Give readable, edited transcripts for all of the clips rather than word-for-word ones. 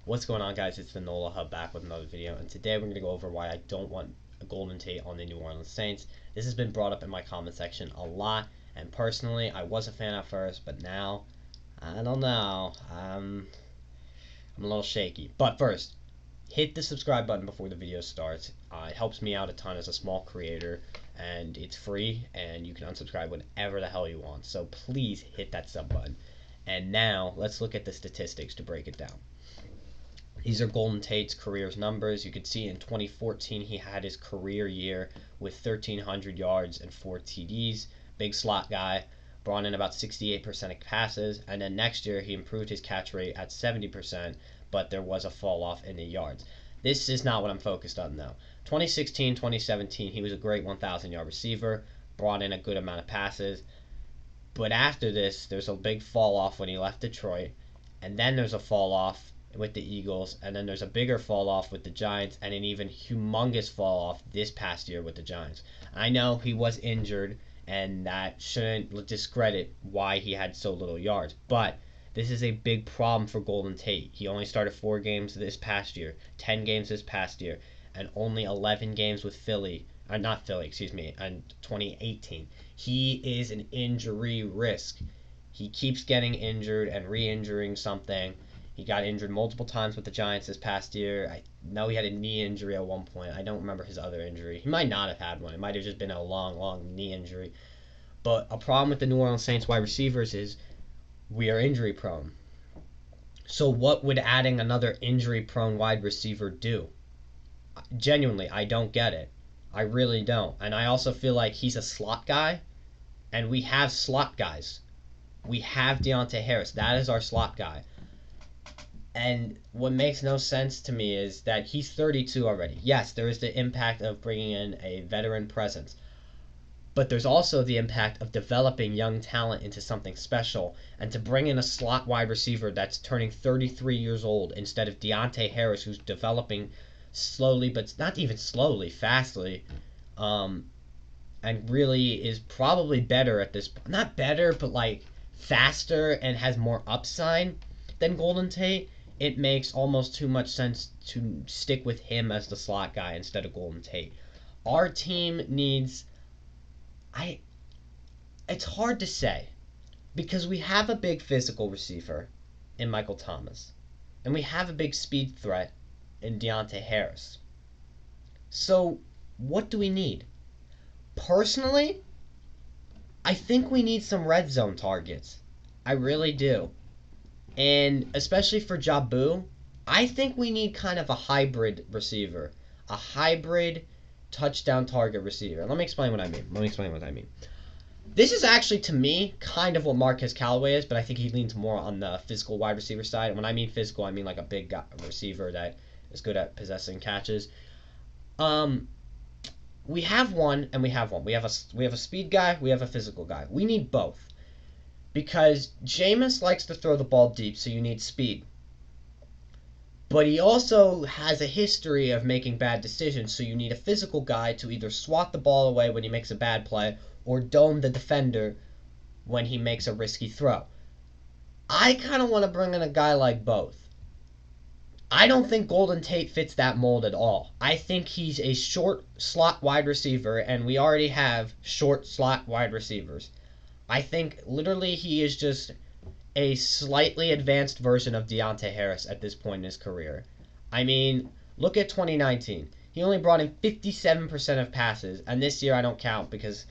What's going on, guys? It's the NOLA Hub back with another video, and today we're going to go over why I don't want a Golden Tate on the New Orleans Saints. This has been brought up in my comment section a lot, and personally, I was a fan at first, but now, I don't know, I'm a little shaky. But first, hit the subscribe button before the video starts. It helps me out a ton as a small creator, and it's free, and you can unsubscribe whenever the hell you want. So please hit that sub button. And now, let's look at the statistics to break it down. These are Golden Tate's career numbers. You can see in 2014 he had his career year with 1,300 yards and 4 TDs. Big slot guy, brought in about 68% of passes, and then next year he improved his catch rate at 70%, but there was a fall off in the yards. This is not what I'm focused on though. 2016, 2017, he was a great 1,000 yard receiver, brought in a good amount of passes, but after this, there's a big fall off when he left Detroit, and then there's a fall off with the Eagles, and then there's a bigger fall off with the Giants, and an even humongous fall off this past year with the Giants. I know he was injured, and that shouldn't discredit why he had so little yards, but this is a big problem for Golden Tate. He only started 4 games this past year, 10 games this past year, and only 11 games with Philly, not Philly, excuse me, in 2018. He is an injury risk. He keeps getting injured and re-injuring something. He got injured multiple times with the Giants this past year. I know he had a knee injury at one point. I don't remember his other injury. He might not have had one. It might have just been a long knee injury. But a problem with the New Orleans Saints wide receivers is we are injury prone. So what would adding another injury prone wide receiver do? Genuinely, I don't get it. I really don't. And I also feel like he's a slot guy, and we have slot guys. We have Deontay Harris. That is our slot guy. And what makes no sense to me is that he's 32 already. Yes, there is the impact of bringing in a veteran presence, but there's also the impact of developing young talent into something special, and to bring in a slot wide receiver that's turning 33 years old instead of Deontay Harris, who's developing slowly, but not even slowly, fastly, and really is probably better at this. Not better, but like faster and has more upside than Golden Tate. It makes almost too much sense to stick with him as the slot guy instead of Golden Tate. Our team needs... It's hard to say, because we have a big physical receiver in Michael Thomas, and we have a big speed threat in Deontay Harris. So, what do we need? Personally, I think we need some red zone targets. I really do. And especially for Jabu, I think we need kind of a hybrid receiver. A hybrid touchdown target receiver. Let me explain what I mean. This is actually, to me, kind of what Marquez Callaway is, but I think he leans more on the physical wide receiver side. And when I mean physical, I mean like a big guy, receiver that is good at possessing catches. We have one, and we have one. We have a speed guy, we have a physical guy. We need both. Because Jameis likes to throw the ball deep, so you need speed. But he also has a history of making bad decisions, so you need a physical guy to either swat the ball away when he makes a bad play or dome the defender when he makes a risky throw. I kind of want to bring in a guy like both. I don't think Golden Tate fits that mold at all. I think he's a short slot wide receiver, and we already have short slot wide receivers. I think literally he is just a slightly advanced version of Deontay Harris at this point in his career. I mean, look at 2019. He only brought in 57% of passes, and this year I don't count because,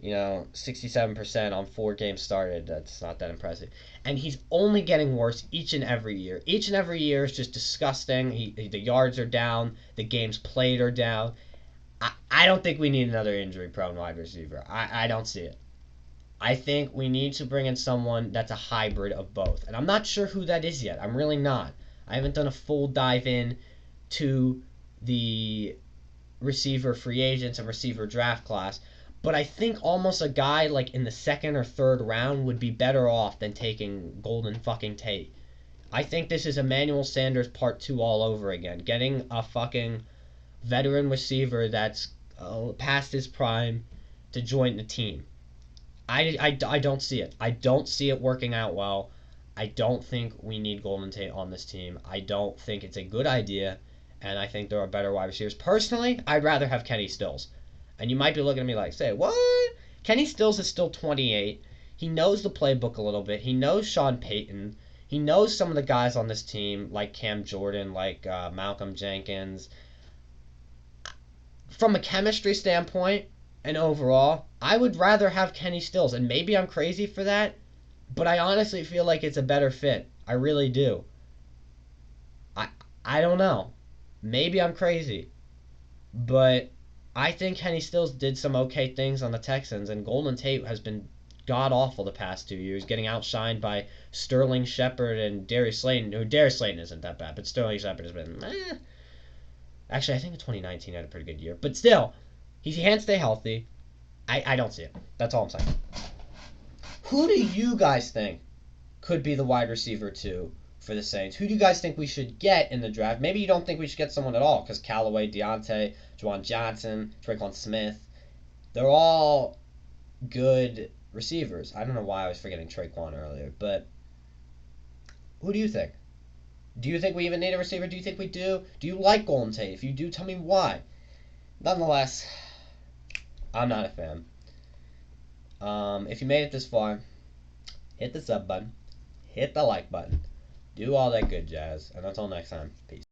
67% on 4 games started, that's not that impressive. And he's only getting worse each and every year. Each and every year is just disgusting. The yards are down, the games played are down. I don't think we need another injury-prone wide receiver. I don't see it. I think we need to bring in someone that's a hybrid of both. And I'm not sure who that is yet. I'm really not. I haven't done a full dive in to the receiver free agents and receiver draft class. But I think almost a guy like in the 2nd or 3rd round would be better off than taking Golden fucking Tate. I think this is Emmanuel Sanders part 2 all over again. Getting a fucking veteran receiver that's past his prime to join the team. I don't see it. I don't see it working out well. I don't think we need Golden Tate on this team. I don't think it's a good idea, and I think there are better wide receivers. Personally, I'd rather have Kenny Stills. And you might be looking at me like, say, what? Kenny Stills is still 28. He knows the playbook a little bit. He knows Sean Payton. He knows some of the guys on this team, like Cam Jordan, like Malcolm Jenkins. From a chemistry standpoint and overall, I would rather have Kenny Stills. And maybe I'm crazy for that, but I honestly feel like it's a better fit. I really do. I I don't know. Maybe I'm crazy, but I think Kenny Stills did some okay things on the Texans, and Golden Tate has been god awful the past 2 years, getting outshined by Sterling Shepard and Darius Slayton. Who Darius Slayton isn't that bad, but Sterling Shepard has been. Actually, I think in 2019 had a pretty good year, but still, he can't stay healthy. I don't see it. That's all I'm saying. Who do you guys think could be the wide receiver two for the Saints? Who do you guys think we should get in the draft? Maybe you don't think we should get someone at all because Callaway, Deontay, Juwan Johnson, Traquan Smith, they're all good receivers. I don't know why I was forgetting Traquan earlier, but who do you think? Do you think we even need a receiver? Do you think we do? Do you like Golden Tate? If you do, tell me why. Nonetheless, I'm not a fan. If you made it this far, hit the sub button, hit the like button, do all that good jazz, and until next time, peace.